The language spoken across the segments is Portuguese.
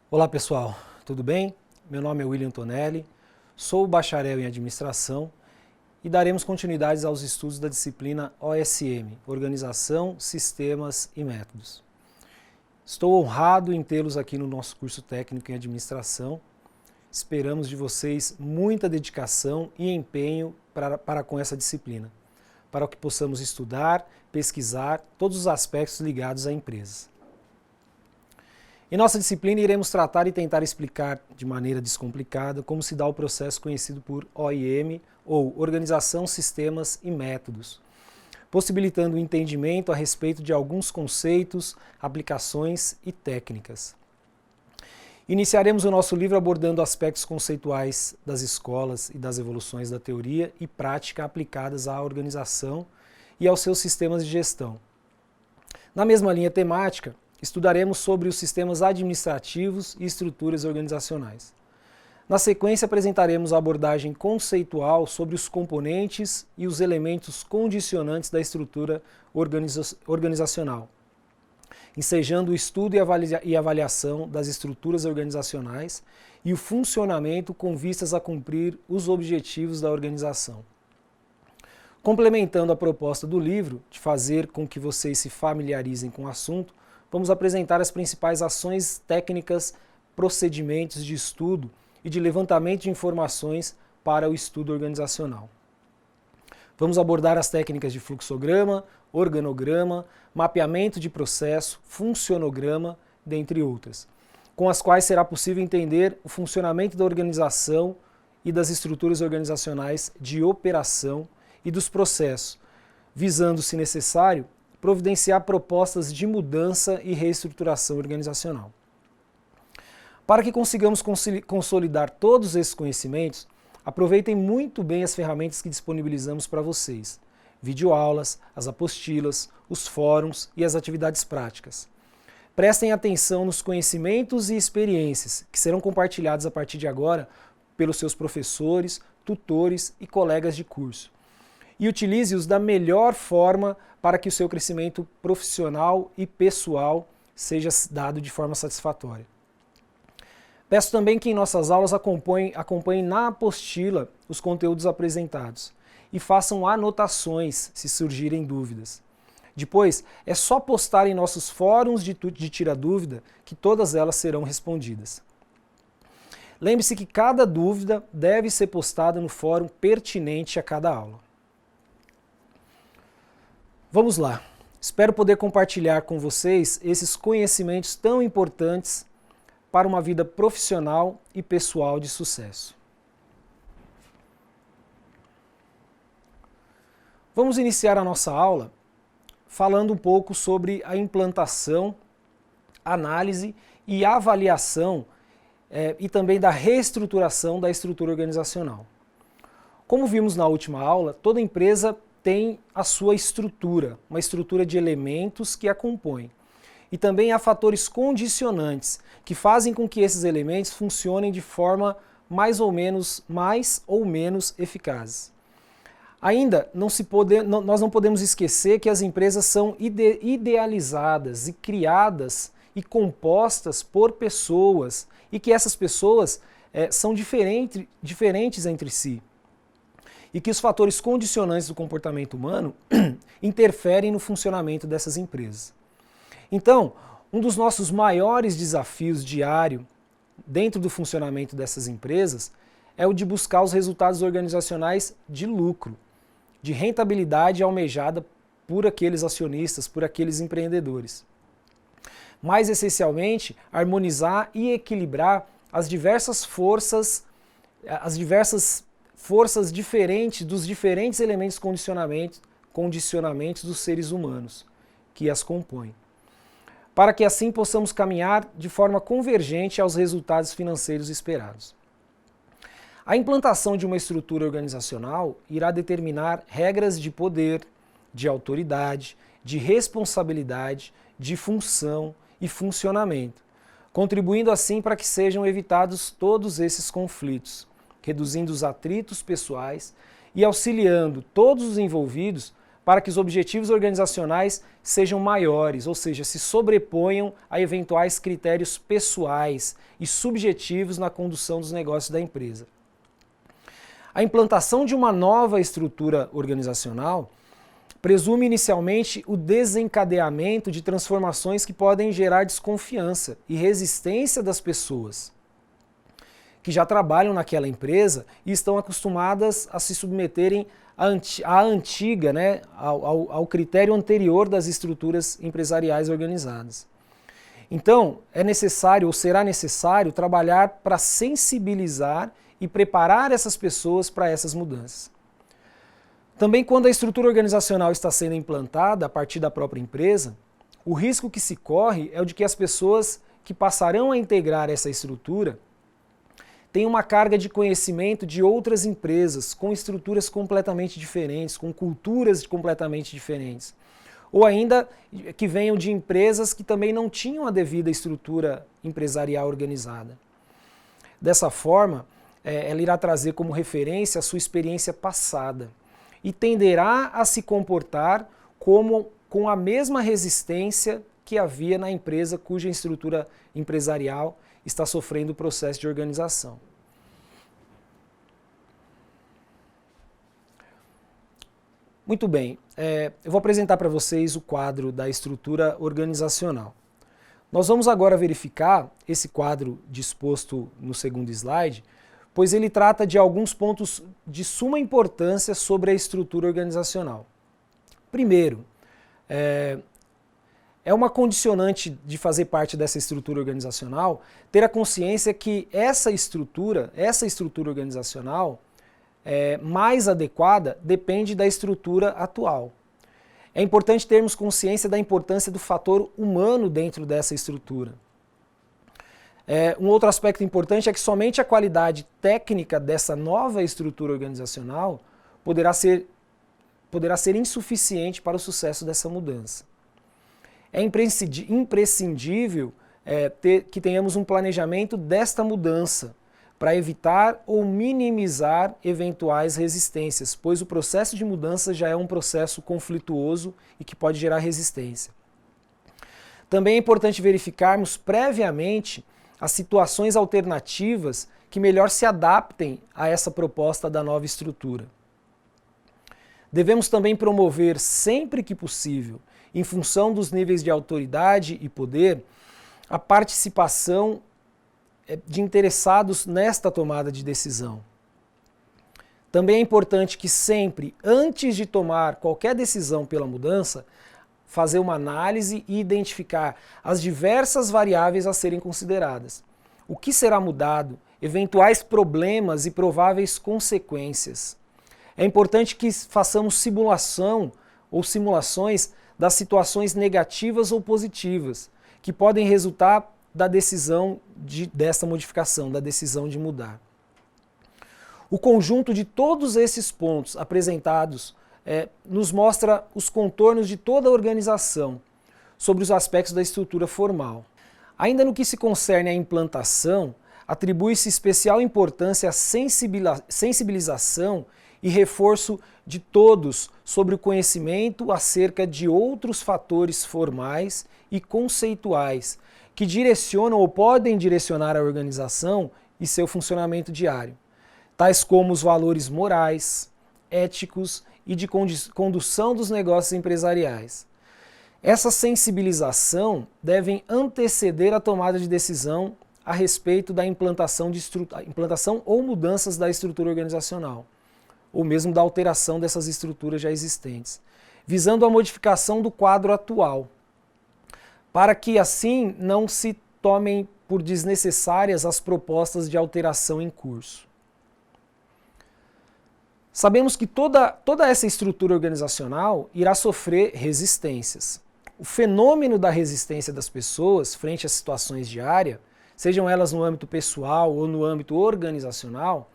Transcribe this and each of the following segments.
Olá pessoal, tudo bem? Meu nome é William Tonelli, sou bacharel em administração e daremos continuidades aos estudos da disciplina OSM, Organização, Sistemas e Métodos. Estou honrado em tê-los aqui no nosso curso técnico em administração. Esperamos de vocês muita dedicação e empenho para com essa disciplina, para que possamos estudar, pesquisar todos os aspectos ligados à empresa. Em nossa disciplina, iremos tratar e tentar explicar de maneira descomplicada como se dá o processo conhecido por OIM, ou Organização, Sistemas e Métodos, possibilitando o entendimento a respeito de alguns conceitos, aplicações e técnicas. Iniciaremos o nosso livro abordando aspectos conceituais das escolas e das evoluções da teoria e prática aplicadas à organização e aos seus sistemas de gestão. Na mesma linha temática, estudaremos sobre os sistemas administrativos e estruturas organizacionais. Na sequência, apresentaremos a abordagem conceitual sobre os componentes e os elementos condicionantes da estrutura organizacional, ensejando o estudo e avaliação das estruturas organizacionais e o funcionamento com vistas a cumprir os objetivos da organização. Complementando a proposta do livro, de fazer com que vocês se familiarizem com o assunto, vamos apresentar as principais ações técnicas, procedimentos de estudo e de levantamento de informações para o estudo organizacional. Vamos abordar as técnicas de fluxograma, organograma, mapeamento de processo, funcionograma, dentre outras, com as quais será possível entender o funcionamento da organização e das estruturas organizacionais de operação e dos processos, visando, se necessário, providenciar propostas de mudança e reestruturação organizacional. Para que consigamos consolidar todos esses conhecimentos, aproveitem muito bem as ferramentas que disponibilizamos para vocês: videoaulas, as apostilas, os fóruns e as atividades práticas. Prestem atenção nos conhecimentos e experiências que serão compartilhados a partir de agora pelos seus professores, tutores e colegas de curso. E utilize-os da melhor forma para que o seu crescimento profissional e pessoal seja dado de forma satisfatória. Peço também que em nossas aulas acompanhem na apostila os conteúdos apresentados e façam anotações se surgirem dúvidas. Depois, é só postar em nossos fóruns de Tira Dúvida que todas elas serão respondidas. Lembre-se que cada dúvida deve ser postada no fórum pertinente a cada aula. Vamos lá. Espero poder compartilhar com vocês esses conhecimentos tão importantes para uma vida profissional e pessoal de sucesso. Vamos iniciar a nossa aula falando um pouco sobre a implantação, análise e avaliação e também da reestruturação da estrutura organizacional. Como vimos na última aula, toda empresa tem a sua estrutura, uma estrutura de elementos que a compõem. E também há fatores condicionantes que fazem com que esses elementos funcionem de forma mais ou menos eficazes. Ainda, nós não podemos esquecer que as empresas são idealizadas e criadas e compostas por pessoas e que essas pessoas são diferentes entre si. E que os fatores condicionantes do comportamento humano interferem no funcionamento dessas empresas. Então, um dos nossos maiores desafios diários dentro do funcionamento dessas empresas é o de buscar os resultados organizacionais de lucro, de rentabilidade almejada por aqueles acionistas, por aqueles empreendedores. Mais essencialmente, harmonizar e equilibrar as diversas forças diferentes dos diferentes elementos condicionamentos dos seres humanos que as compõem, para que assim possamos caminhar de forma convergente aos resultados financeiros esperados. A implantação de uma estrutura organizacional irá determinar regras de poder, de autoridade, de responsabilidade, de função e funcionamento, contribuindo assim para que sejam evitados todos esses conflitos, reduzindo os atritos pessoais e auxiliando todos os envolvidos para que os objetivos organizacionais sejam maiores, ou seja, se sobreponham a eventuais critérios pessoais e subjetivos na condução dos negócios da empresa. A implantação de uma nova estrutura organizacional presume inicialmente o desencadeamento de transformações que podem gerar desconfiança e resistência das pessoas que já trabalham naquela empresa e estão acostumadas a se submeterem à antiga, ao critério anterior das estruturas empresariais organizadas. Então, é necessário ou será necessário trabalhar para sensibilizar e preparar essas pessoas para essas mudanças. Também quando a estrutura organizacional está sendo implantada a partir da própria empresa, o risco que se corre é o de que as pessoas que passarão a integrar essa estrutura tenham uma carga de conhecimento de outras empresas com estruturas completamente diferentes, com culturas completamente diferentes. Ou ainda que venham de empresas que também não tinham a devida estrutura empresarial organizada. Dessa forma, ela irá trazer como referência a sua experiência passada e tenderá a se comportar com a mesma resistência que havia na empresa cuja estrutura empresarial está sofrendo o processo de organização. Muito bem, eu vou apresentar para vocês o quadro da estrutura organizacional. Nós vamos agora verificar esse quadro disposto no segundo slide, pois ele trata de alguns pontos de suma importância sobre a estrutura organizacional. Primeiro, é uma condicionante de fazer parte dessa estrutura organizacional ter a consciência que essa estrutura organizacional mais adequada depende da estrutura atual. É importante termos consciência da importância do fator humano dentro dessa estrutura. Um outro aspecto importante é que somente a qualidade técnica dessa nova estrutura organizacional poderá ser insuficiente para o sucesso dessa mudança. É imprescindível que tenhamos um planejamento desta mudança para evitar ou minimizar eventuais resistências, pois o processo de mudança já é um processo conflituoso e que pode gerar resistência. Também é importante verificarmos previamente as situações alternativas que melhor se adaptem a essa proposta da nova estrutura. Devemos também promover, sempre que possível, em função dos níveis de autoridade e poder, a participação de interessados nesta tomada de decisão. Também é importante que sempre, antes de tomar qualquer decisão pela mudança, fazer uma análise e identificar as diversas variáveis a serem consideradas. O que será mudado, eventuais problemas e prováveis consequências. É importante que façamos simulação ou simulações das situações negativas ou positivas, que podem resultar da decisão dessa modificação, da decisão de mudar. O conjunto de todos esses pontos apresentados nos mostra os contornos de toda a organização sobre os aspectos da estrutura formal. Ainda no que se concerne à implantação, atribui-se especial importância à sensibilização e reforço de todos sobre o conhecimento acerca de outros fatores formais e conceituais que direcionam ou podem direcionar a organização e seu funcionamento diário, tais como os valores morais, éticos e de condução dos negócios empresariais. Essa sensibilização deve anteceder a tomada de decisão a respeito da implantação ou mudanças da estrutura organizacional, ou mesmo da alteração dessas estruturas já existentes, visando a modificação do quadro atual, para que assim não se tomem por desnecessárias as propostas de alteração em curso. Sabemos que toda essa estrutura organizacional irá sofrer resistências. O fenômeno da resistência das pessoas frente às situações diárias, sejam elas no âmbito pessoal ou no âmbito organizacional,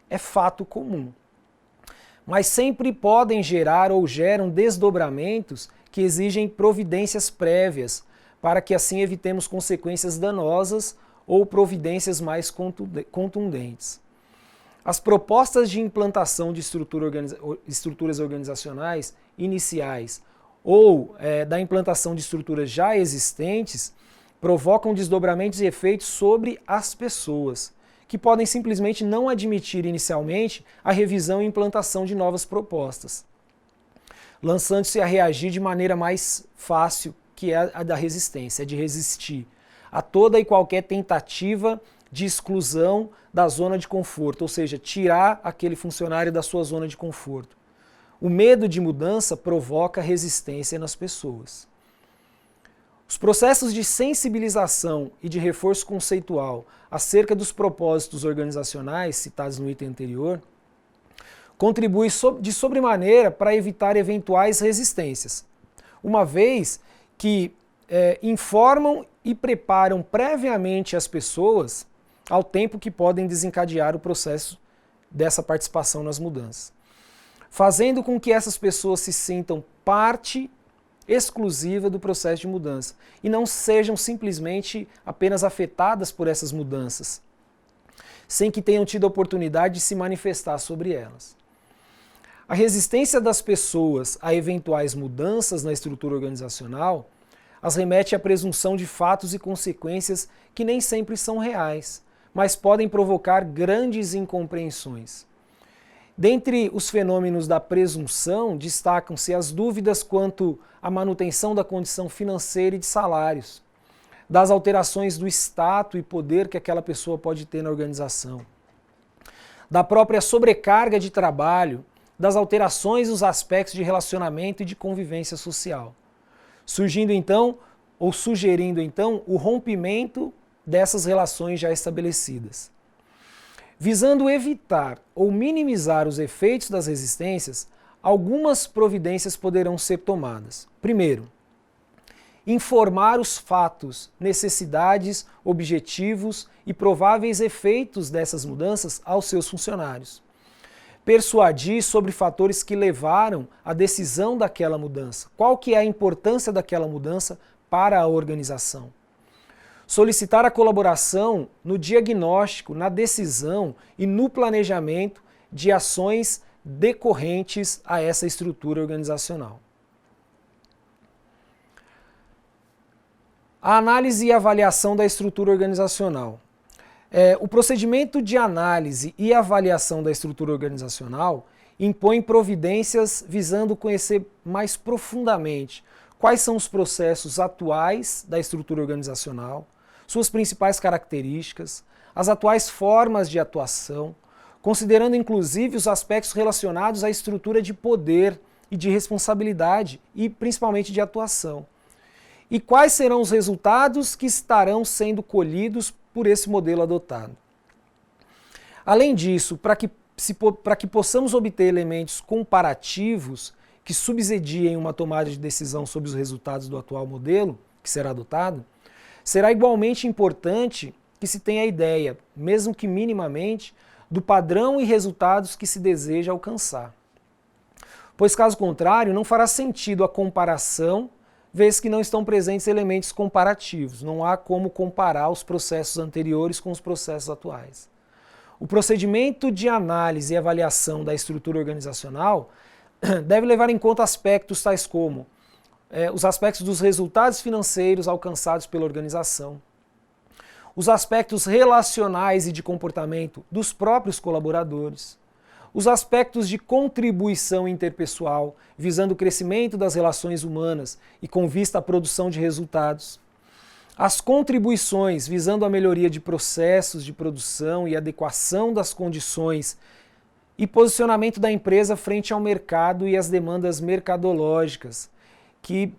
é fato comum. Mas sempre podem gerar ou geram desdobramentos que exigem providências prévias, para que assim evitemos consequências danosas ou providências mais contundentes. As propostas de implantação de estruturas organizacionais iniciais ou da implantação de estruturas já existentes provocam desdobramentos e efeitos sobre as pessoas, que podem simplesmente não admitir inicialmente a revisão e implantação de novas propostas, lançando-se a reagir de maneira mais fácil, que é a da resistência, de resistir a toda e qualquer tentativa de exclusão da zona de conforto, ou seja, tirar aquele funcionário da sua zona de conforto. O medo de mudança provoca resistência nas pessoas. Os processos de sensibilização e de reforço conceitual acerca dos propósitos organizacionais citados no item anterior contribuem de sobremaneira para evitar eventuais resistências, uma vez que informam e preparam previamente as pessoas ao tempo que podem desencadear o processo dessa participação nas mudanças, fazendo com que essas pessoas se sintam parte exclusiva do processo de mudança e não sejam simplesmente apenas afetadas por essas mudanças, sem que tenham tido a oportunidade de se manifestar sobre elas. A resistência das pessoas a eventuais mudanças na estrutura organizacional as remete à presunção de fatos e consequências que nem sempre são reais, mas podem provocar grandes incompreensões. Dentre os fenômenos da presunção, destacam-se as dúvidas quanto à manutenção da condição financeira e de salários, das alterações do status e poder que aquela pessoa pode ter na organização, da própria sobrecarga de trabalho, das alterações nos aspectos de relacionamento e de convivência social, sugerindo então o rompimento dessas relações já estabelecidas. Visando evitar ou minimizar os efeitos das resistências, algumas providências poderão ser tomadas. Primeiro, informar os fatos, necessidades, objetivos e prováveis efeitos dessas mudanças aos seus funcionários. Persuadir sobre fatores que levaram à decisão daquela mudança. Qual que é a importância daquela mudança para a organização? Solicitar a colaboração no diagnóstico, na decisão e no planejamento de ações decorrentes a essa estrutura organizacional. A análise e avaliação da estrutura organizacional. O procedimento de análise e avaliação da estrutura organizacional impõe providências visando conhecer mais profundamente quais são os processos atuais da estrutura organizacional, suas principais características, as atuais formas de atuação, considerando inclusive os aspectos relacionados à estrutura de poder e de responsabilidade e principalmente de atuação. E quais serão os resultados que estarão sendo colhidos por esse modelo adotado. Além disso, para que possamos obter elementos comparativos que subsidiem uma tomada de decisão sobre os resultados do atual modelo, que será adotado, será igualmente importante que se tenha a ideia, mesmo que minimamente, do padrão e resultados que se deseja alcançar. Pois, caso contrário, não fará sentido a comparação, vez que não estão presentes elementos comparativos. Não há como comparar os processos anteriores com os processos atuais. O procedimento de análise e avaliação da estrutura organizacional deve levar em conta aspectos tais como os aspectos dos resultados financeiros alcançados pela organização, os aspectos relacionais e de comportamento dos próprios colaboradores, os aspectos de contribuição interpessoal, visando o crescimento das relações humanas e com vista à produção de resultados, as contribuições visando a melhoria de processos de produção e adequação das condições e posicionamento da empresa frente ao mercado e às demandas mercadológicas, que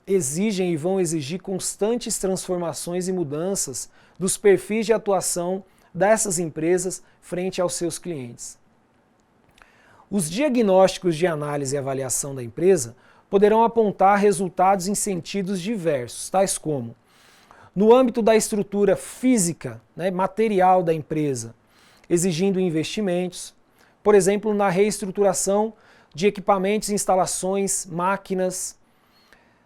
exigem e vão exigir constantes transformações e mudanças dos perfis de atuação dessas empresas frente aos seus clientes. Os diagnósticos de análise e avaliação da empresa poderão apontar resultados em sentidos diversos, tais como, no âmbito da estrutura física, material da empresa, exigindo investimentos, por exemplo, na reestruturação de equipamentos, instalações, máquinas,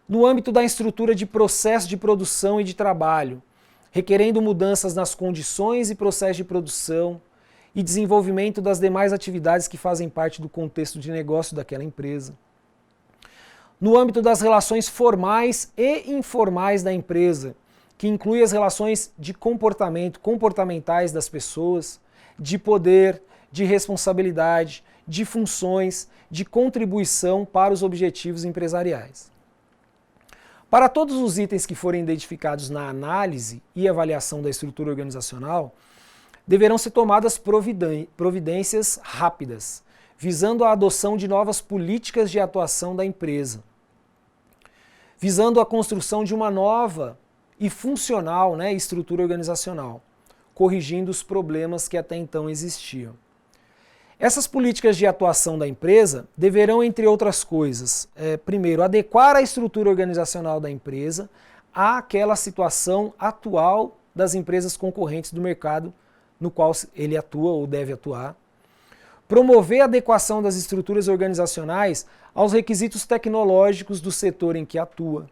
no âmbito da estrutura de processo de produção e de trabalho, requerendo mudanças nas condições e processos de produção, e desenvolvimento das demais atividades que fazem parte do contexto de negócio daquela empresa. no âmbito das relações formais e informais da empresa, que inclui as relações de comportamento, comportamentais das pessoas, de poder, de responsabilidade, de funções, de contribuição para os objetivos empresariais. Para todos os itens que forem identificados na análise e avaliação da estrutura organizacional, deverão ser tomadas providências rápidas, visando a adoção de novas políticas de atuação da empresa, visando a construção de uma nova e funcional, estrutura organizacional, corrigindo os problemas que até então existiam. Essas políticas de atuação da empresa deverão, entre outras coisas, primeiro, adequar a estrutura organizacional da empresa àquela situação atual das empresas concorrentes do mercado no qual ele atua ou deve atuar, promover a adequação das estruturas organizacionais aos requisitos tecnológicos do setor em que atua.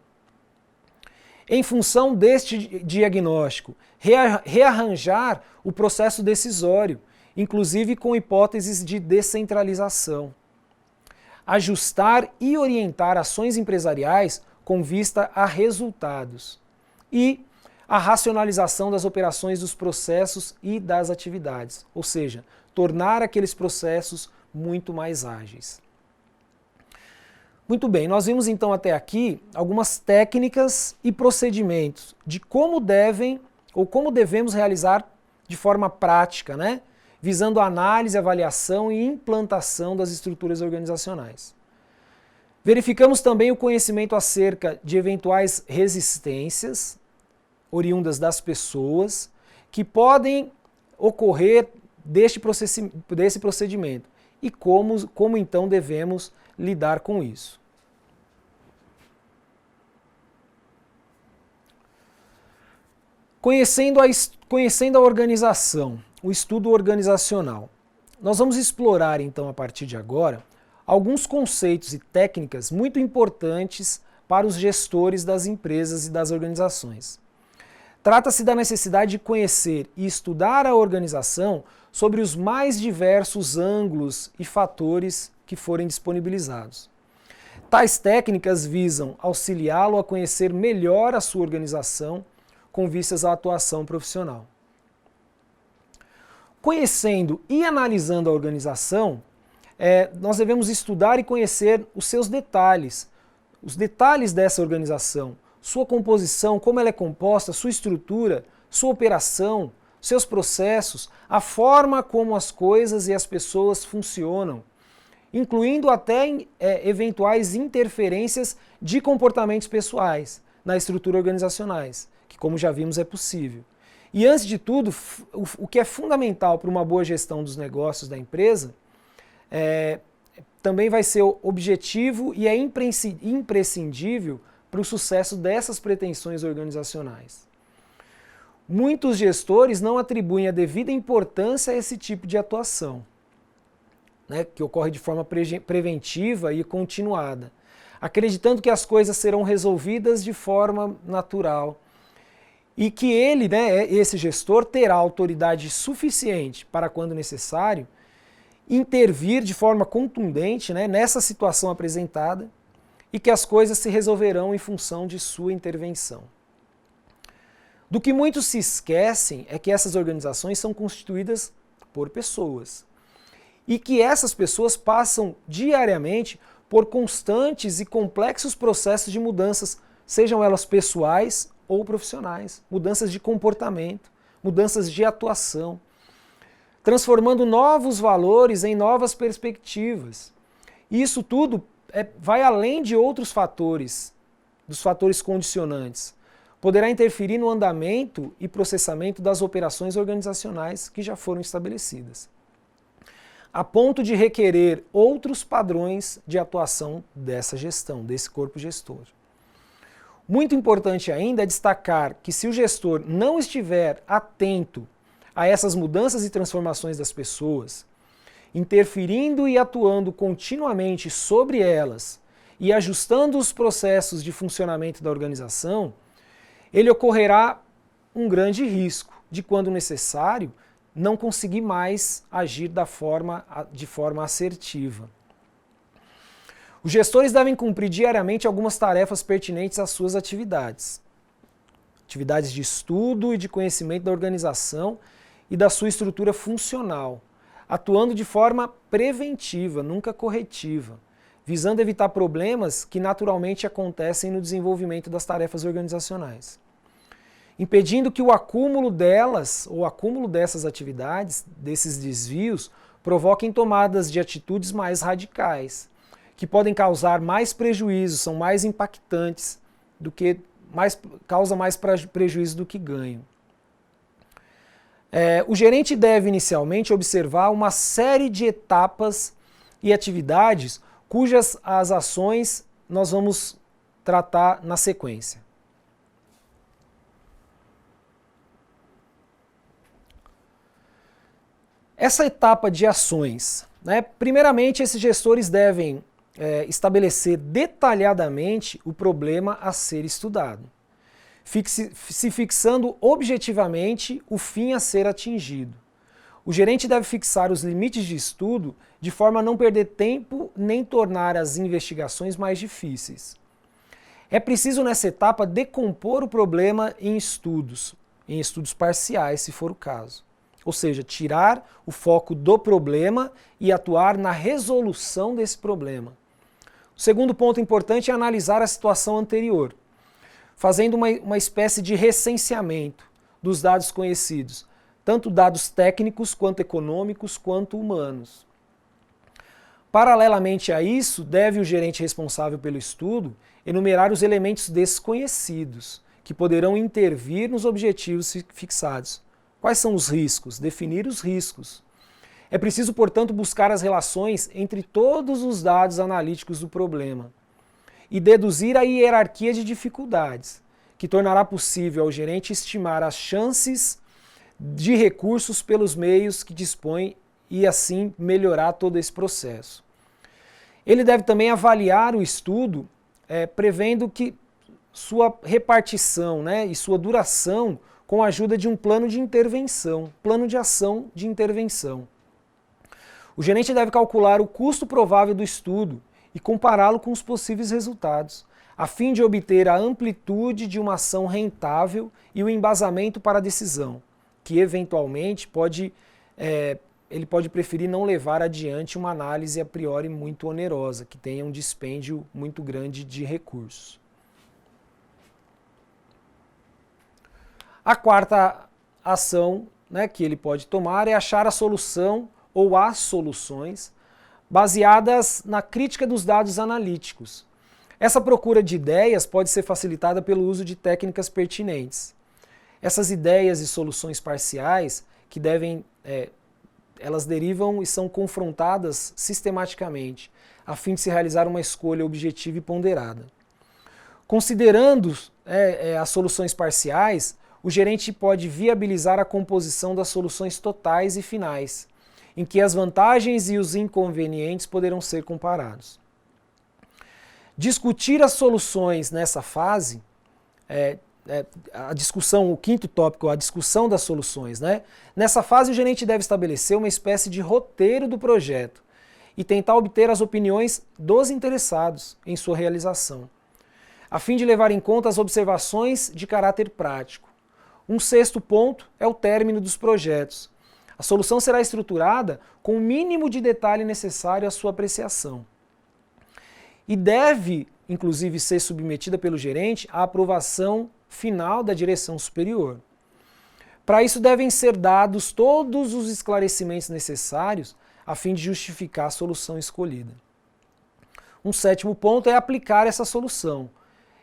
Em função deste diagnóstico, rearranjar o processo decisório, inclusive com hipóteses de descentralização. Ajustar e orientar ações empresariais com vista a resultados. E a racionalização das operações dos processos e das atividades, ou seja, tornar aqueles processos muito mais ágeis. Muito bem, nós vimos então até aqui algumas técnicas e procedimentos de como devem ou como devemos realizar de forma prática, visando a análise, avaliação e implantação das estruturas organizacionais. Verificamos também o conhecimento acerca de eventuais resistências oriundas das pessoas que podem ocorrer desse procedimento e como então devemos lidar com isso. Conhecendo a organização, o estudo organizacional. Nós vamos explorar então a partir de agora alguns conceitos e técnicas muito importantes para os gestores das empresas e das organizações. Trata-se da necessidade de conhecer e estudar a organização sobre os mais diversos ângulos e fatores que forem disponibilizados. Tais técnicas visam auxiliá-lo a conhecer melhor a sua organização com vistas à atuação profissional. Conhecendo e analisando a organização, nós devemos estudar e conhecer os seus detalhes, os detalhes dessa organização, sua composição, como ela é composta, sua estrutura, sua operação, seus processos, a forma como as coisas e as pessoas funcionam, incluindo até eventuais interferências de comportamentos pessoais na estrutura organizacionais, que, como já vimos, é possível. E antes de tudo, o que é fundamental para uma boa gestão dos negócios da empresa também vai ser objetivo e é imprescindível para o sucesso dessas pretensões organizacionais. Muitos gestores não atribuem a devida importância a esse tipo de atuação, que ocorre de forma preventiva e continuada, acreditando que as coisas serão resolvidas de forma natural e que ele, esse gestor, terá autoridade suficiente para, quando necessário, intervir de forma contundente nessa situação apresentada e que as coisas se resolverão em função de sua intervenção. Do que muitos se esquecem é que essas organizações são constituídas por pessoas e que essas pessoas passam diariamente por constantes e complexos processos de mudanças, sejam elas pessoais ou profissionais, mudanças de comportamento, mudanças de atuação, transformando novos valores em novas perspectivas. E isso tudo vai além de outros fatores, dos fatores condicionantes. Poderá interferir no andamento e processamento das operações organizacionais que já foram estabelecidas, a ponto de requerer outros padrões de atuação dessa gestão, desse corpo gestor. Muito importante ainda é destacar que se o gestor não estiver atento a essas mudanças e transformações das pessoas, interferindo e atuando continuamente sobre elas e ajustando os processos de funcionamento da organização, ele ocorrerá um grande risco de, quando necessário, não conseguir mais agir de forma assertiva. Os gestores devem cumprir diariamente algumas tarefas pertinentes às suas atividades. Atividades de estudo e de conhecimento da organização e da sua estrutura funcional, atuando de forma preventiva, nunca corretiva, visando evitar problemas que naturalmente acontecem no desenvolvimento das tarefas organizacionais. Impedindo que o acúmulo delas, ou acúmulo dessas atividades, desses desvios, provoquem tomadas de atitudes mais radicais, que podem causar mais prejuízos, são mais impactantes causa mais prejuízo do que ganho. O gerente deve inicialmente observar uma série de etapas e atividades cujas as ações nós vamos tratar na sequência. Essa etapa de ações, primeiramente esses gestores devem estabelecer detalhadamente o problema a ser estudado, se fixando objetivamente o fim a ser atingido. O gerente deve fixar os limites de estudo de forma a não perder tempo nem tornar as investigações mais difíceis. É preciso nessa etapa decompor o problema em estudos parciais, se for o caso. Ou seja, tirar o foco do problema e atuar na resolução desse problema. O segundo ponto importante é analisar a situação anterior, fazendo uma espécie de recenseamento dos dados conhecidos, tanto dados técnicos, quanto econômicos, quanto humanos. Paralelamente a isso, deve o gerente responsável pelo estudo enumerar os elementos desconhecidos, que poderão intervir nos objetivos fixados. Quais são os riscos? Definir os riscos. É preciso, portanto, buscar as relações entre todos os dados analíticos do problema e deduzir a hierarquia de dificuldades, que tornará possível ao gerente estimar as chances de recursos pelos meios que dispõe e assim melhorar todo esse processo. Ele deve também avaliar o estudo, prevendo que sua repartição e sua duração com a ajuda de um plano de intervenção, plano de ação de intervenção. O gerente deve calcular o custo provável do estudo e compará-lo com os possíveis resultados, a fim de obter a amplitude de uma ação rentável e o embasamento para a decisão, que eventualmente ele pode preferir não levar adiante uma análise a priori muito onerosa, que tenha um dispêndio muito grande de recursos. A quarta ação que ele pode tomar é achar a solução ou as soluções baseadas na crítica dos dados analíticos. Essa procura de ideias pode ser facilitada pelo uso de técnicas pertinentes. Essas ideias e soluções parciais elas derivam e são confrontadas sistematicamente, a fim de se realizar uma escolha objetiva e ponderada. Considerando as soluções parciais, o gerente pode viabilizar a composição das soluções totais e finais, em que as vantagens e os inconvenientes poderão ser comparados. Discutir as soluções nessa fase, a discussão, o quinto tópico, a discussão das soluções. Nessa fase, o gerente deve estabelecer uma espécie de roteiro do projeto e tentar obter as opiniões dos interessados em sua realização, a fim de levar em conta as observações de caráter prático. Um sexto ponto é o término dos projetos. A solução será estruturada com o mínimo de detalhe necessário à sua apreciação. E deve, inclusive, ser submetida pelo gerente à aprovação final da direção superior. Para isso devem ser dados todos os esclarecimentos necessários a fim de justificar a solução escolhida. Um sétimo ponto é aplicar essa solução.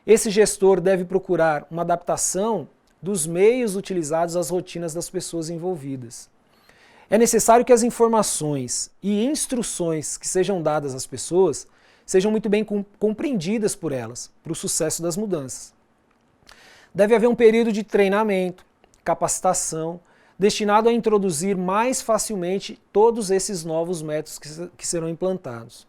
Esse gestor deve procurar uma adaptação dos meios utilizados às rotinas das pessoas envolvidas. É necessário que as informações e instruções que sejam dadas às pessoas sejam muito bem compreendidas por elas, para o sucesso das mudanças. Deve haver um período de treinamento, capacitação, destinado a introduzir mais facilmente todos esses novos métodos que serão implantados.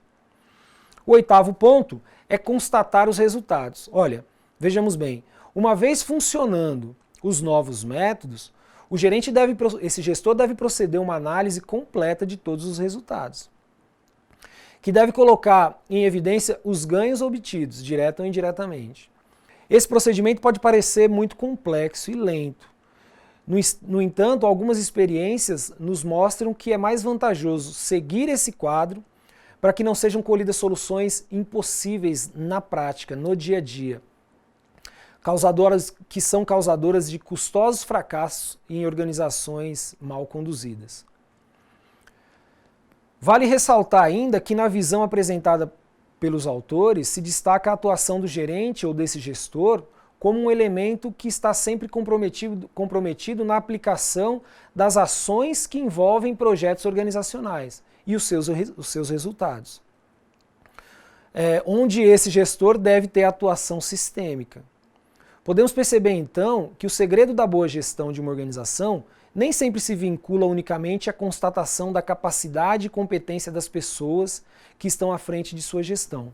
O oitavo ponto é constatar os resultados. Olha, vejamos bem, uma vez funcionando os novos métodos, esse gestor deve proceder a uma análise completa de todos os resultados. que deve colocar em evidência os ganhos obtidos, direta ou indiretamente. Esse procedimento pode parecer muito complexo e lento. No entanto, algumas experiências nos mostram que é mais vantajoso seguir esse quadro para que não sejam colhidas soluções impossíveis na prática, no dia a dia, que são causadoras de custosos fracassos em organizações mal conduzidas. Vale ressaltar ainda que na visão apresentada pelos autores se destaca a atuação do gerente ou desse gestor como um elemento que está sempre comprometido na aplicação das ações que envolvem projetos organizacionais e os seus resultados. Onde esse gestor deve ter atuação sistêmica. Podemos perceber então que o segredo da boa gestão de uma organização nem sempre se vincula unicamente à constatação da capacidade e competência das pessoas que estão à frente de sua gestão.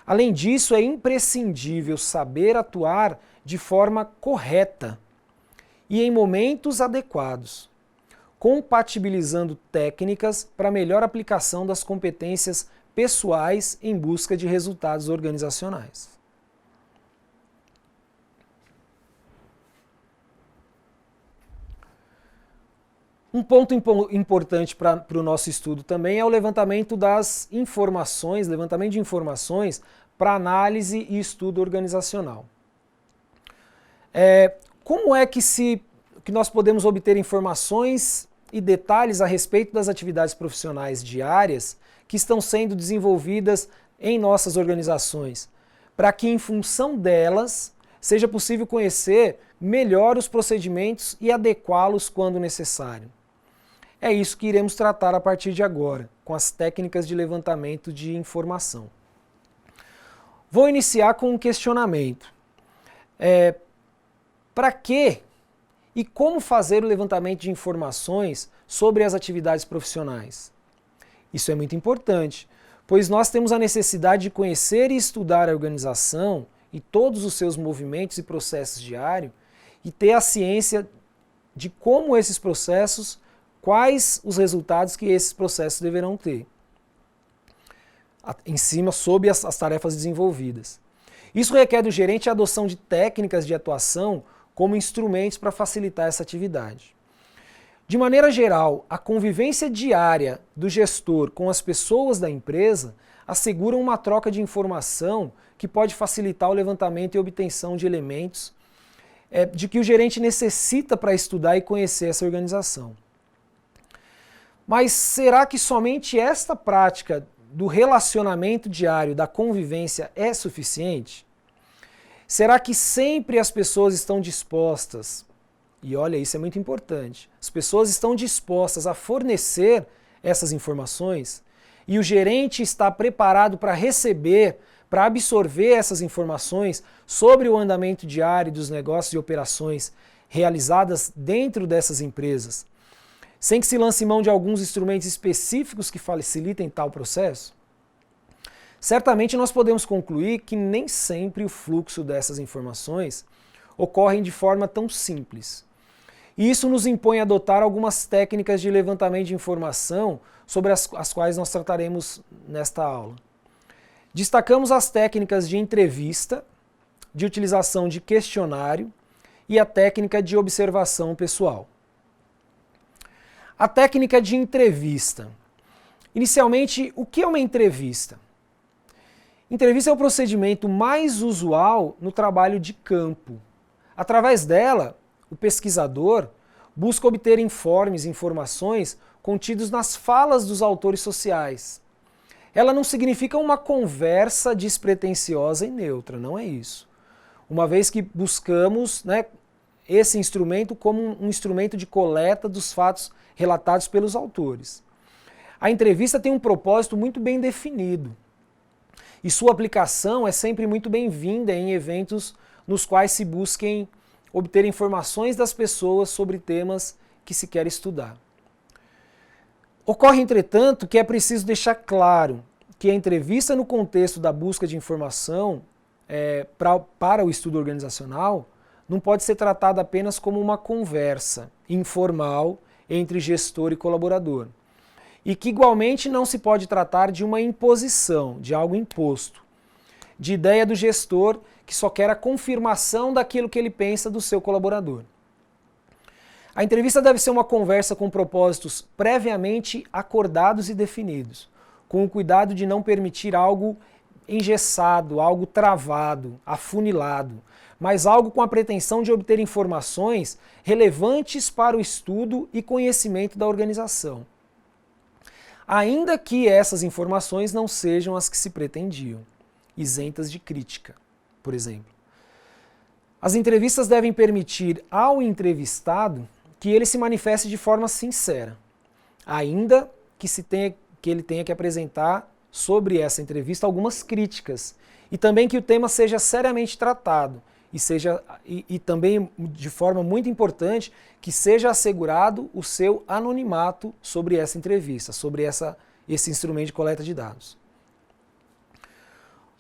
Além disso, é imprescindível saber atuar de forma correta e em momentos adequados, compatibilizando técnicas para melhor aplicação das competências pessoais em busca de resultados organizacionais. Um ponto importante para o nosso estudo também é o levantamento de informações para análise e estudo organizacional. Como é que nós podemos obter informações e detalhes a respeito das atividades profissionais diárias que estão sendo desenvolvidas em nossas organizações, para que em função delas seja possível conhecer melhor os procedimentos e adequá-los quando necessário? É isso que iremos tratar a partir de agora, com as técnicas de levantamento de informação. Vou iniciar com um questionamento. Para que e como fazer o levantamento de informações sobre as atividades profissionais? Isso é muito importante, pois nós temos a necessidade de conhecer e estudar a organização e todos os seus movimentos e processos diários e ter a ciência de como esses processos, quais os resultados que esses processos deverão ter, sob as tarefas desenvolvidas. Isso requer do gerente a adoção de técnicas de atuação como instrumentos para facilitar essa atividade. De maneira geral, a convivência diária do gestor com as pessoas da empresa assegura uma troca de informação que pode facilitar o levantamento e obtenção de elementos de que o gerente necessita para estudar e conhecer essa organização. Mas será que somente esta prática do relacionamento diário, da convivência, é suficiente? Será que sempre as pessoas estão dispostas, e olha, isso é muito importante, as pessoas estão dispostas a fornecer essas informações e o gerente está preparado para receber, para absorver essas informações sobre o andamento diário dos negócios e operações realizadas dentro dessas empresas, sem que se lance mão de alguns instrumentos específicos que facilitem tal processo? Certamente nós podemos concluir que nem sempre o fluxo dessas informações ocorre de forma tão simples. E isso nos impõe a adotar algumas técnicas de levantamento de informação sobre as quais nós trataremos nesta aula. Destacamos as técnicas de entrevista, de utilização de questionário e a técnica de observação pessoal. A técnica de entrevista. Inicialmente, o que é uma entrevista? Entrevista é o procedimento mais usual no trabalho de campo. Através dela, o pesquisador busca obter informações contidos nas falas dos autores sociais. Ela não significa uma conversa despretensiosa e neutra, não é isso. Uma vez que buscamos, esse instrumento como um instrumento de coleta dos fatos relatados pelos autores. A entrevista tem um propósito muito bem definido e sua aplicação é sempre muito bem-vinda em eventos nos quais se busquem obter informações das pessoas sobre temas que se quer estudar. Ocorre, entretanto, que é preciso deixar claro que a entrevista no contexto da busca de informação para o estudo organizacional não pode ser tratada apenas como uma conversa informal entre gestor e colaborador. e que igualmente não se pode tratar de uma imposição, de algo imposto, de ideia do gestor que só quer a confirmação daquilo que ele pensa do seu colaborador. A entrevista deve ser uma conversa com propósitos previamente acordados e definidos, com o cuidado de não permitir algo engessado, algo travado, afunilado, mas algo com a pretensão de obter informações relevantes para o estudo e conhecimento da organização, ainda que essas informações não sejam as que se pretendiam, isentas de crítica, por exemplo. As entrevistas devem permitir ao entrevistado que ele se manifeste de forma sincera, ainda que ele tenha que apresentar sobre essa entrevista algumas críticas, e também que o tema seja seriamente tratado, e também, de forma muito importante, que seja assegurado o seu anonimato sobre essa entrevista, sobre esse instrumento de coleta de dados.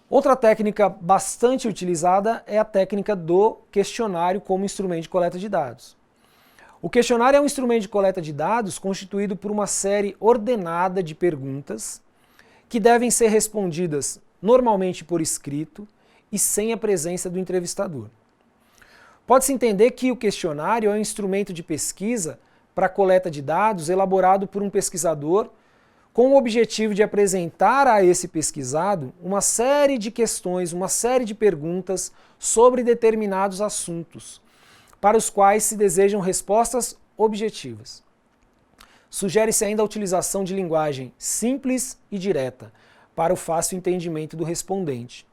Outra técnica bastante utilizada é a técnica do questionário como instrumento de coleta de dados. O questionário é um instrumento de coleta de dados constituído por uma série ordenada de perguntas que devem ser respondidas normalmente por escrito e sem a presença do entrevistador. Pode-se entender que o questionário é um instrumento de pesquisa para coleta de dados elaborado por um pesquisador com o objetivo de apresentar a esse pesquisado uma série de questões, uma série de perguntas sobre determinados assuntos, para os quais se desejam respostas objetivas. Sugere-se ainda a utilização de linguagem simples e direta para o fácil entendimento do respondente,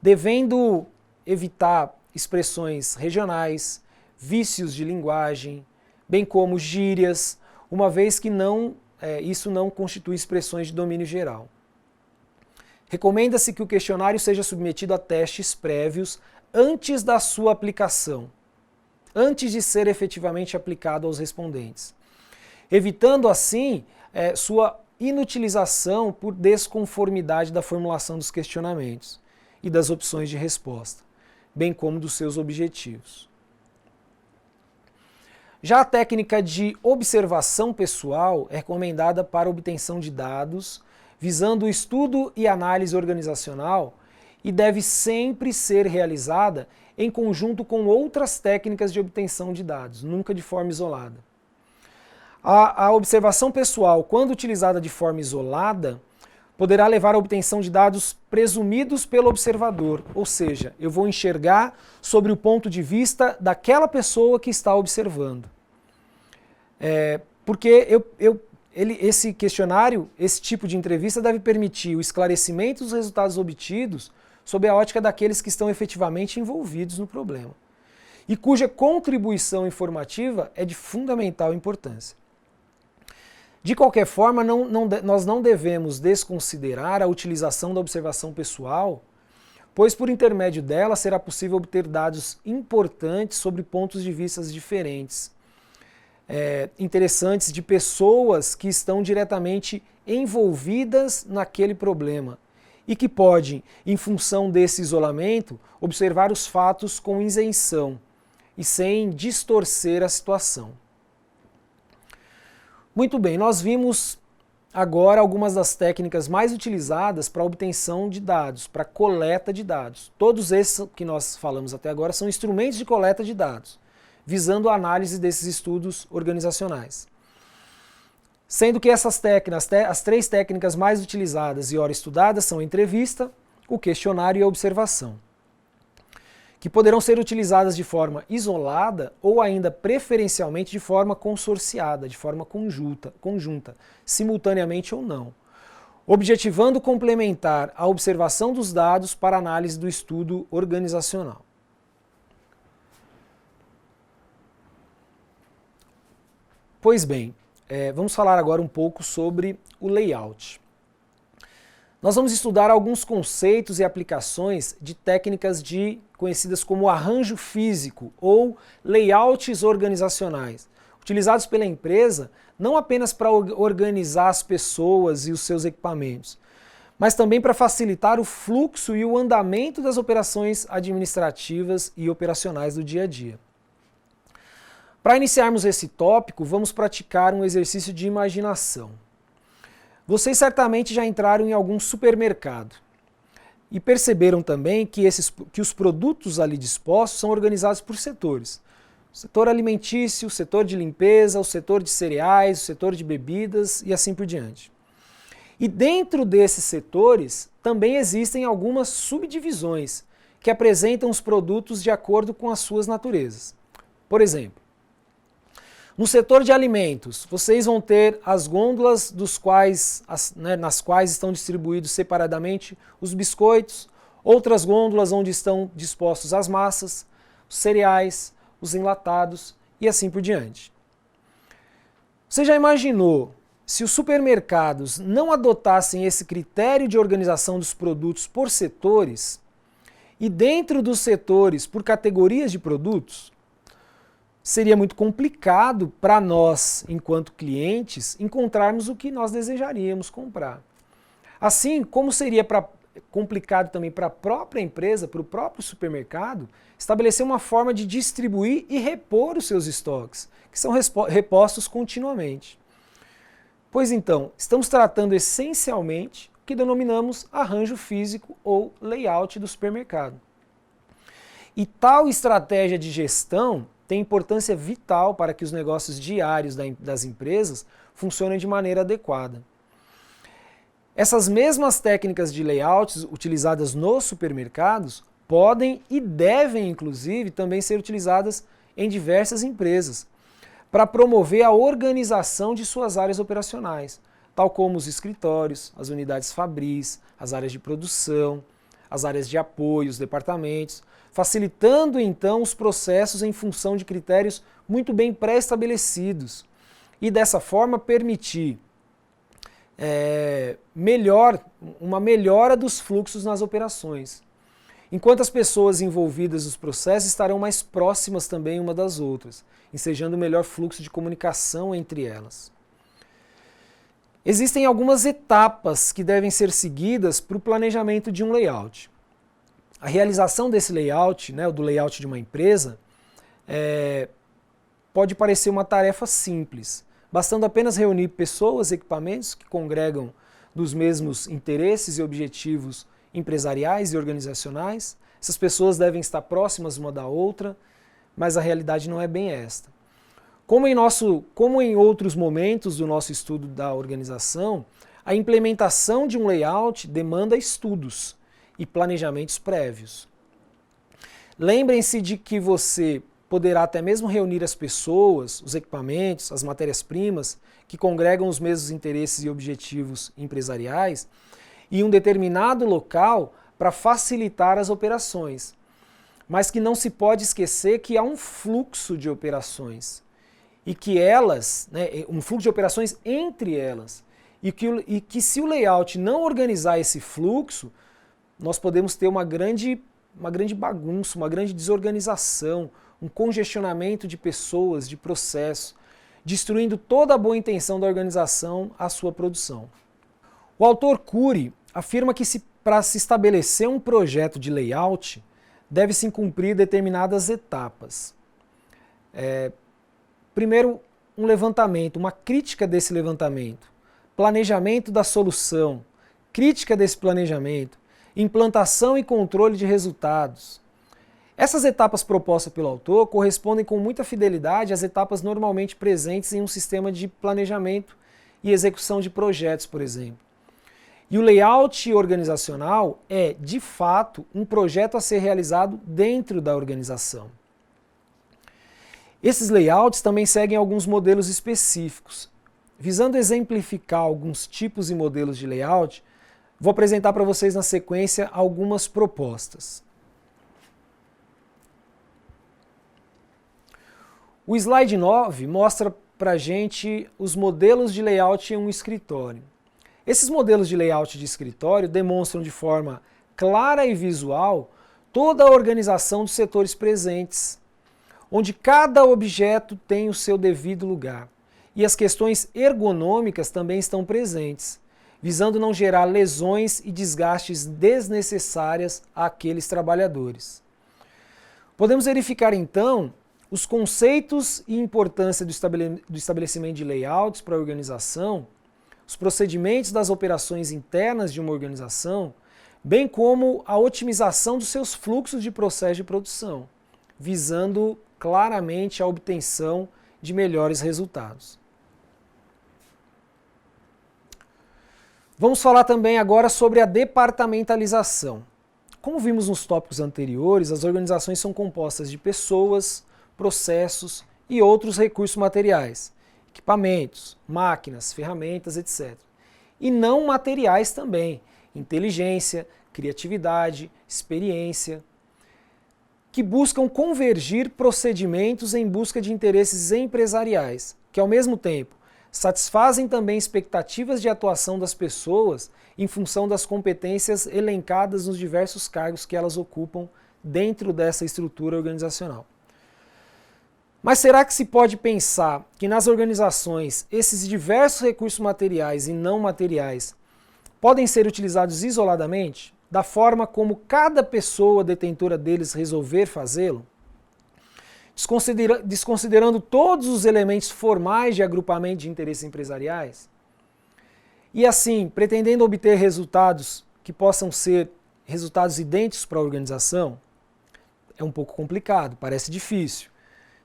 devendo evitar expressões regionais, vícios de linguagem, bem como gírias, uma vez que isso não constitui expressões de domínio geral. Recomenda-se que o questionário seja submetido a testes prévios antes da sua aplicação, antes de ser efetivamente aplicado aos respondentes, evitando assim sua inutilização por desconformidade da formulação dos questionamentos e das opções de resposta, bem como dos seus objetivos. Já a técnica de observação pessoal é recomendada para obtenção de dados, visando o estudo e análise organizacional, e deve sempre ser realizada em conjunto com outras técnicas de obtenção de dados, nunca de forma isolada. A observação pessoal, quando utilizada de forma isolada, poderá levar à obtenção de dados presumidos pelo observador, ou seja, eu vou enxergar sobre o ponto de vista daquela pessoa que está observando. Porque esse questionário, esse tipo de entrevista deve permitir o esclarecimento dos resultados obtidos sob a ótica daqueles que estão efetivamente envolvidos no problema, e cuja contribuição informativa é de fundamental importância. De qualquer forma, nós não devemos desconsiderar a utilização da observação pessoal, pois por intermédio dela será possível obter dados importantes sobre pontos de vista diferentes, interessantes de pessoas que estão diretamente envolvidas naquele problema e que podem, em função desse isolamento, observar os fatos com isenção e sem distorcer a situação. Muito bem, nós vimos agora algumas das técnicas mais utilizadas para a obtenção de dados, para coleta de dados. Todos esses que nós falamos até agora são instrumentos de coleta de dados, visando a análise desses estudos organizacionais. Sendo que essas técnicas, as três técnicas mais utilizadas e ora estudadas são a entrevista, o questionário e a observação, que poderão ser utilizadas de forma isolada ou ainda preferencialmente de forma consorciada, de forma conjunta, simultaneamente ou não, objetivando complementar a observação dos dados para análise do estudo organizacional. Pois bem, vamos falar agora um pouco sobre o layout. Nós vamos estudar alguns conceitos e aplicações de técnicas conhecidas como arranjo físico ou layouts organizacionais, utilizados pela empresa não apenas para organizar as pessoas e os seus equipamentos, mas também para facilitar o fluxo e o andamento das operações administrativas e operacionais do dia a dia. Para iniciarmos esse tópico, vamos praticar um exercício de imaginação. Vocês certamente já entraram em algum supermercado e perceberam também que os produtos ali dispostos são organizados por setores. O setor alimentício, o setor de limpeza, o setor de cereais, o setor de bebidas e assim por diante. E dentro desses setores também existem algumas subdivisões que apresentam os produtos de acordo com as suas naturezas. Por exemplo, no setor de alimentos, vocês vão ter as gôndolas nas quais estão distribuídos separadamente os biscoitos, outras gôndolas onde estão dispostos as massas, os cereais, os enlatados e assim por diante. Você já imaginou se os supermercados não adotassem esse critério de organização dos produtos por setores e dentro dos setores por categorias de produtos? Seria muito complicado para nós, enquanto clientes, encontrarmos o que nós desejaríamos comprar. Assim como seria complicado também para a própria empresa, para o próprio supermercado, estabelecer uma forma de distribuir e repor os seus estoques, que são repostos continuamente. Pois então, estamos tratando essencialmente o que denominamos arranjo físico ou layout do supermercado. E tal estratégia de gestão tem importância vital para que os negócios diários das empresas funcionem de maneira adequada. Essas mesmas técnicas de layouts utilizadas nos supermercados podem e devem, inclusive, também ser utilizadas em diversas empresas para promover a organização de suas áreas operacionais, tal como os escritórios, as unidades fabris, as áreas de produção, as áreas de apoio, os departamentos, facilitando então os processos em função de critérios muito bem pré-estabelecidos e dessa forma permitir uma melhora dos fluxos nas operações. Enquanto as pessoas envolvidas nos processos estarão mais próximas também uma das outras, ensejando o melhor fluxo de comunicação entre elas. Existem algumas etapas que devem ser seguidas para o planejamento de um layout. A realização desse layout, do layout de uma empresa, pode parecer uma tarefa simples, bastando apenas reunir pessoas e equipamentos que congregam dos mesmos interesses e objetivos empresariais e organizacionais. Essas pessoas devem estar próximas uma da outra, mas a realidade não é bem esta. Como em outros momentos do nosso estudo da organização, a implementação de um layout demanda estudos e planejamentos prévios. Lembrem-se de que você poderá até mesmo reunir as pessoas, os equipamentos, as matérias-primas que congregam os mesmos interesses e objetivos empresariais em um determinado local para facilitar as operações. Mas que não se pode esquecer que há um fluxo de operações e que um fluxo de operações entre elas e que se o layout não organizar esse fluxo, nós podemos ter uma grande bagunça, uma grande desorganização, um congestionamento de pessoas, de processos, destruindo toda a boa intenção da organização à sua produção. O autor Cury afirma que para se estabelecer um projeto de layout, deve-se cumprir determinadas etapas. Primeiro, um levantamento, uma crítica desse levantamento, planejamento da solução, crítica desse planejamento, implantação e controle de resultados. Essas etapas propostas pelo autor correspondem com muita fidelidade às etapas normalmente presentes em um sistema de planejamento e execução de projetos, por exemplo. E o layout organizacional é, de fato, um projeto a ser realizado dentro da organização. Esses layouts também seguem alguns modelos específicos. Visando exemplificar alguns tipos e modelos de layout, vou apresentar para vocês na sequência algumas propostas. O slide 9 mostra para a gente os modelos de layout em um escritório. Esses modelos de layout de escritório demonstram de forma clara e visual toda a organização dos setores presentes, onde cada objeto tem o seu devido lugar. E as questões ergonômicas também estão presentes, visando não gerar lesões e desgastes desnecessárias àqueles trabalhadores. Podemos verificar então os conceitos e importância do estabelecimento de layouts para a organização os procedimentos das operações internas de uma organização, bem como a otimização dos seus fluxos de processo de produção, visando claramente a obtenção de melhores resultados. Vamos falar também agora sobre a departamentalização. Como vimos nos tópicos anteriores, as organizações são compostas de pessoas, processos e outros recursos materiais, equipamentos, máquinas, ferramentas, etc. E não materiais também, inteligência, criatividade, experiência, que buscam convergir procedimentos em busca de interesses empresariais, que ao mesmo tempo satisfazem também expectativas de atuação das pessoas em função das competências elencadas nos diversos cargos que elas ocupam dentro dessa estrutura organizacional. Mas será que se pode pensar que nas organizações esses diversos recursos materiais e não materiais podem ser utilizados isoladamente, da forma como cada pessoa detentora deles resolver fazê-lo? Desconsiderando todos os elementos formais de agrupamento de interesses empresariais? E assim, pretendendo obter resultados que possam ser resultados idênticos para a organização? É um pouco complicado, parece difícil,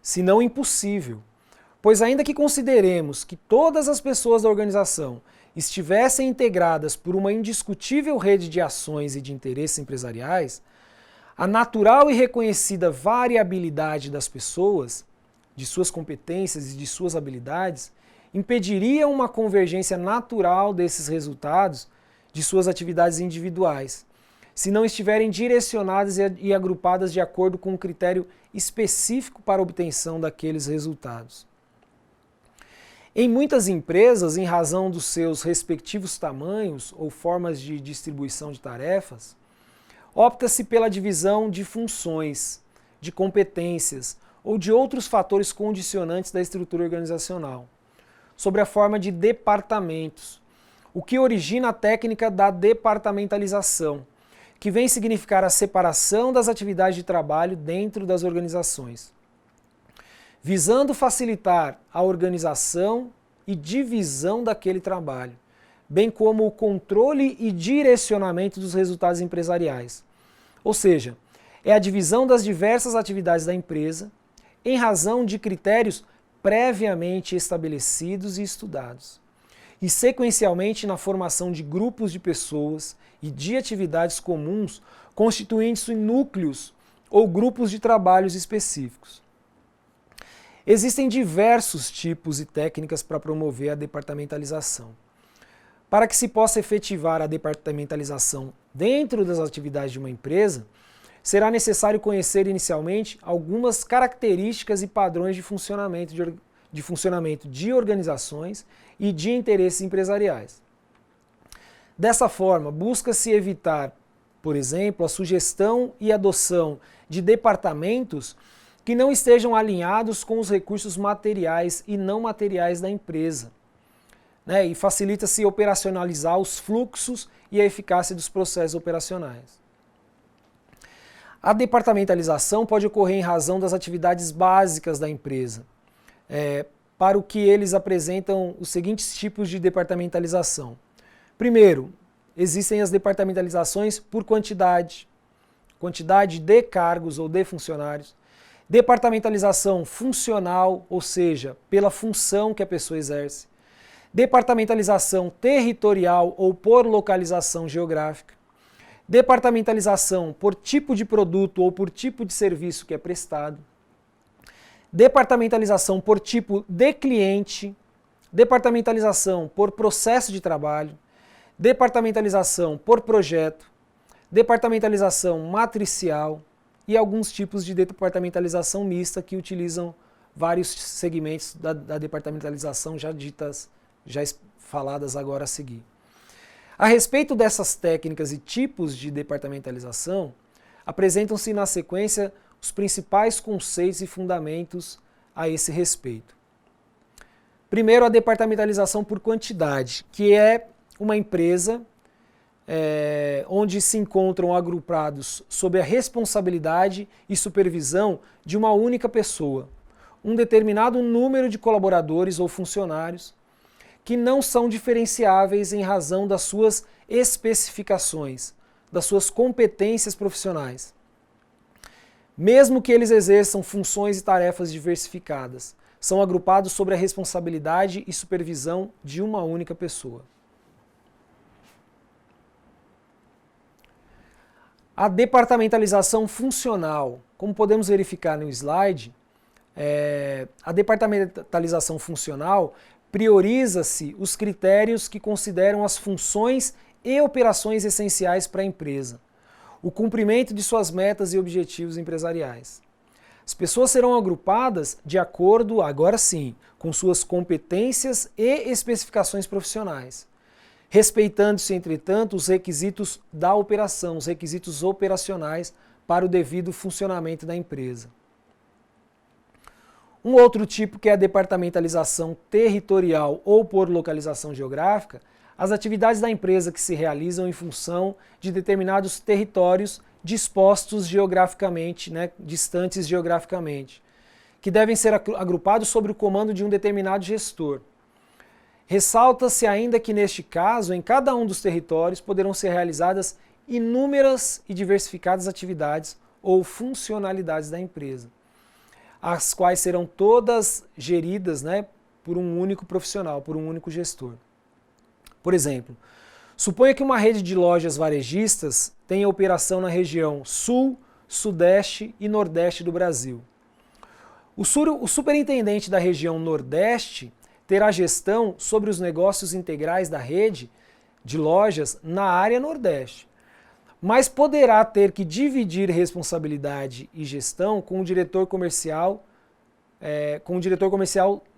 se não impossível. Pois ainda que consideremos que todas as pessoas da organização estivessem integradas por uma indiscutível rede de ações e de interesses empresariais, a natural e reconhecida variabilidade das pessoas, de suas competências e de suas habilidades, impediria uma convergência natural desses resultados de suas atividades individuais, se não estiverem direcionadas e agrupadas de acordo com um critério específico para a obtenção daqueles resultados. Em muitas empresas, em razão dos seus respectivos tamanhos ou formas de distribuição de tarefas, opta-se pela divisão de funções, de competências ou de outros fatores condicionantes da estrutura organizacional, sob a forma de departamentos, o que origina a técnica da departamentalização, que vem significar a separação das atividades de trabalho dentro das organizações, visando facilitar a organização e divisão daquele trabalho, bem como o controle e direcionamento dos resultados empresariais. Ou seja, é a divisão das diversas atividades da empresa em razão de critérios previamente estabelecidos e estudados, e sequencialmente na formação de grupos de pessoas e de atividades comuns constituindo-se núcleos ou grupos de trabalhos específicos. Existem diversos tipos e técnicas para promover a departamentalização. Para que se possa efetivar a departamentalização dentro das atividades de uma empresa, será necessário conhecer inicialmente algumas características e padrões de funcionamento de organizações e de interesses empresariais. Dessa forma, busca-se evitar, por exemplo, a sugestão e adoção de departamentos que não estejam alinhados com os recursos materiais e não materiais da empresa, e facilita-se operacionalizar os fluxos e a eficácia dos processos operacionais. A departamentalização pode ocorrer em razão das atividades básicas da empresa, para o que eles apresentam os seguintes tipos de departamentalização. Primeiro, existem as departamentalizações por quantidade de cargos ou de funcionários. Departamentalização funcional, ou seja, pela função que a pessoa exerce. Departamentalização territorial ou por localização geográfica. Departamentalização por tipo de produto ou por tipo de serviço que é prestado. Departamentalização por tipo de cliente. Departamentalização por processo de trabalho. Departamentalização por projeto. Departamentalização matricial e alguns tipos de departamentalização mista que utilizam vários segmentos da departamentalização já faladas agora a seguir. A respeito dessas técnicas e tipos de departamentalização, apresentam-se na sequência os principais conceitos e fundamentos a esse respeito. Primeiro, a departamentalização por quantidade, que é uma empresa onde se encontram agrupados sob a responsabilidade e supervisão de uma única pessoa, um determinado número de colaboradores ou funcionários, que não são diferenciáveis em razão das suas especificações, das suas competências profissionais. Mesmo que eles exerçam funções e tarefas diversificadas, são agrupados sobre a responsabilidade e supervisão de uma única pessoa. A departamentalização funcional, como podemos verificar no slide, a departamentalização funcional prioriza-se os critérios que consideram as funções e operações essenciais para a empresa, o cumprimento de suas metas e objetivos empresariais. As pessoas serão agrupadas de acordo, agora sim, com suas competências e especificações profissionais, respeitando-se, entretanto, os requisitos da operação, os requisitos operacionais para o devido funcionamento da empresa. Um outro tipo que é a departamentalização territorial ou por localização geográfica, as atividades da empresa que se realizam em função de determinados territórios dispostos geograficamente, distantes geograficamente, que devem ser agrupados sob o comando de um determinado gestor. Ressalta-se ainda que neste caso, em cada um dos territórios poderão ser realizadas inúmeras e diversificadas atividades ou funcionalidades da empresa, as quais serão todas geridas por um único profissional, por um único gestor. Por exemplo, suponha que uma rede de lojas varejistas tenha operação na região Sul, Sudeste e Nordeste do Brasil. O superintendente da região Nordeste terá gestão sobre os negócios integrais da rede de lojas na área Nordeste, mas poderá ter que dividir responsabilidade e gestão com o diretor comercial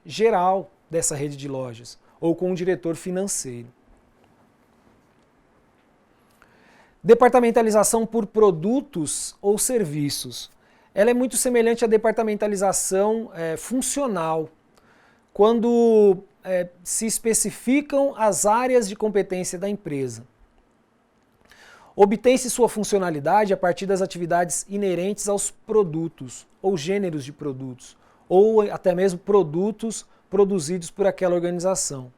geral dessa rede de lojas, ou com o diretor financeiro. Departamentalização por produtos ou serviços. Ela é muito semelhante à departamentalização funcional, quando se especificam as áreas de competência da empresa. Obtém-se sua funcionalidade a partir das atividades inerentes aos produtos, ou gêneros de produtos, ou até mesmo produtos produzidos por aquela organização.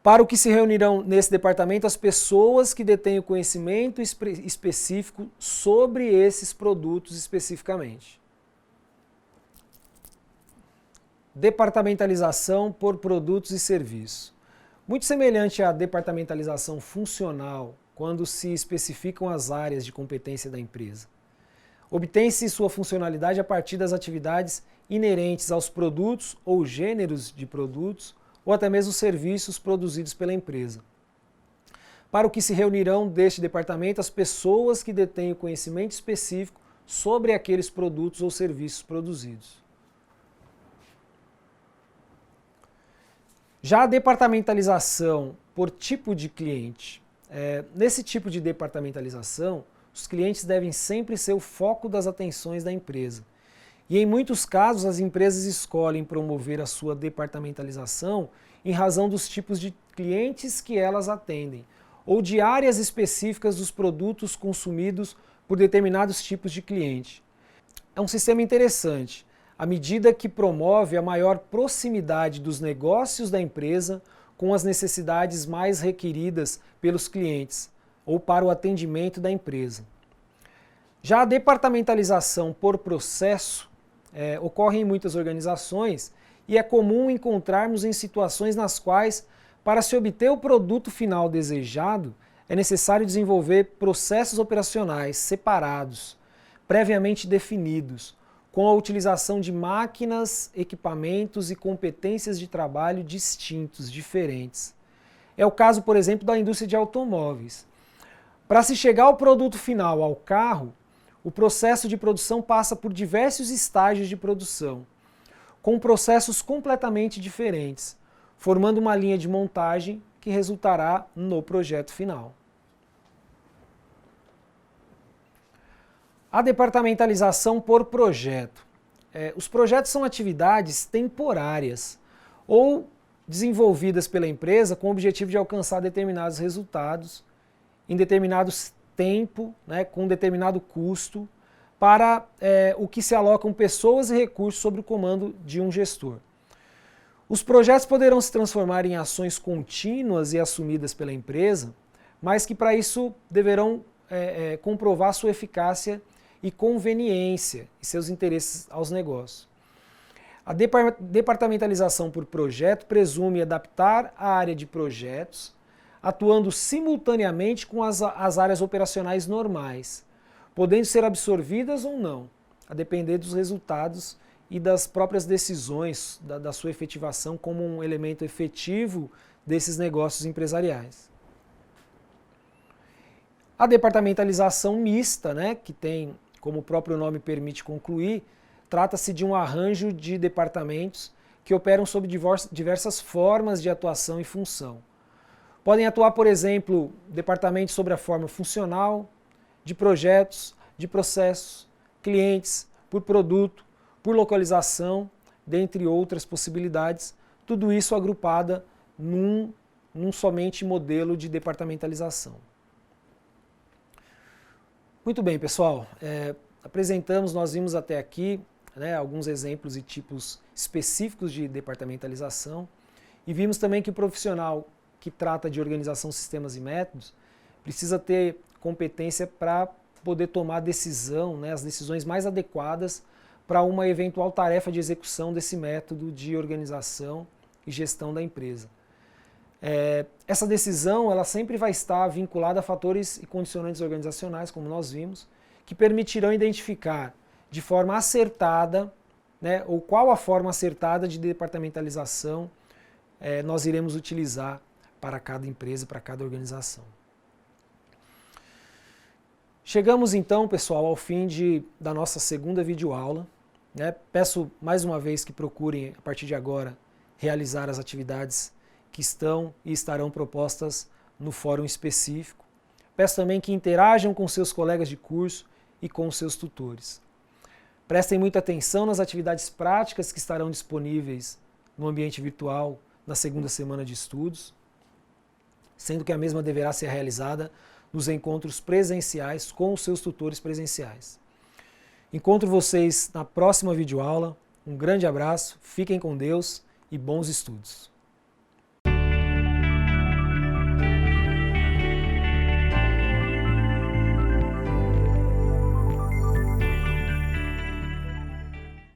Para o que se reunirão nesse departamento as pessoas que detêm o conhecimento específico sobre esses produtos especificamente. Departamentalização por produtos e serviços. Muito semelhante à departamentalização funcional, quando se especificam as áreas de competência da empresa. Obtém-se sua funcionalidade a partir das atividades inerentes aos produtos ou gêneros de produtos, ou até mesmo serviços produzidos pela empresa. Para o que se reunirão deste departamento as pessoas que detêm o conhecimento específico sobre aqueles produtos ou serviços produzidos. Já a departamentalização por tipo de cliente. Nesse tipo de departamentalização, os clientes devem sempre ser o foco das atenções da empresa. E em muitos casos as empresas escolhem promover a sua departamentalização em razão dos tipos de clientes que elas atendem, ou de áreas específicas dos produtos consumidos por determinados tipos de cliente. É um sistema interessante, à medida que promove a maior proximidade dos negócios da empresa com as necessidades mais requeridas pelos clientes, ou para o atendimento da empresa. Já a departamentalização por processo ocorre em muitas organizações e é comum encontrarmos em situações nas quais, para se obter o produto final desejado, é necessário desenvolver processos operacionais separados, previamente definidos, com a utilização de máquinas, equipamentos e competências de trabalho distintos, diferentes. É o caso, por exemplo, da indústria de automóveis. Para se chegar ao produto final, ao carro, o processo de produção passa por diversos estágios de produção, com processos completamente diferentes, formando uma linha de montagem que resultará no projeto final. A departamentalização por projeto. Os projetos são atividades temporárias ou desenvolvidas pela empresa com o objetivo de alcançar determinados resultados em determinado tempo, com determinado custo, para o que se alocam pessoas e recursos sob o comando de um gestor. Os projetos poderão se transformar em ações contínuas e assumidas pela empresa, mas que para isso deverão comprovar sua eficácia e conveniência e seus interesses aos negócios. A departamentalização por projeto presume adaptar a área de projetos, atuando simultaneamente com as áreas operacionais normais, podendo ser absorvidas ou não, a depender dos resultados e das próprias decisões da sua efetivação como um elemento efetivo desses negócios empresariais. A departamentalização mista, que tem, como o próprio nome permite concluir, trata-se de um arranjo de departamentos que operam sob diversas formas de atuação e função. Podem atuar, por exemplo, departamentos sobre a forma funcional, de projetos, de processos, clientes, por produto, por localização, dentre outras possibilidades, tudo isso agrupada num somente modelo de departamentalização. Muito bem, pessoal, nós vimos até aqui alguns exemplos e tipos específicos de departamentalização e vimos também que o profissional que trata de organização, sistemas e métodos precisa ter competência para poder tomar decisão, as decisões mais adequadas para uma eventual tarefa de execução desse método de organização e gestão da empresa. Essa decisão ela sempre vai estar vinculada a fatores e condicionantes organizacionais, como nós vimos, que permitirão identificar de forma acertada, ou qual a forma acertada de departamentalização nós iremos utilizar para cada empresa, para cada organização. Chegamos então, pessoal, ao fim da nossa segunda videoaula. Peço mais uma vez que procurem, a partir de agora, realizar as atividades que estão e estarão propostas no fórum específico. Peço também que interajam com seus colegas de curso e com seus tutores. Prestem muita atenção nas atividades práticas que estarão disponíveis no ambiente virtual na segunda semana de estudos, sendo que a mesma deverá ser realizada nos encontros presenciais com os seus tutores presenciais. Encontro vocês na próxima videoaula. Um grande abraço, fiquem com Deus e bons estudos.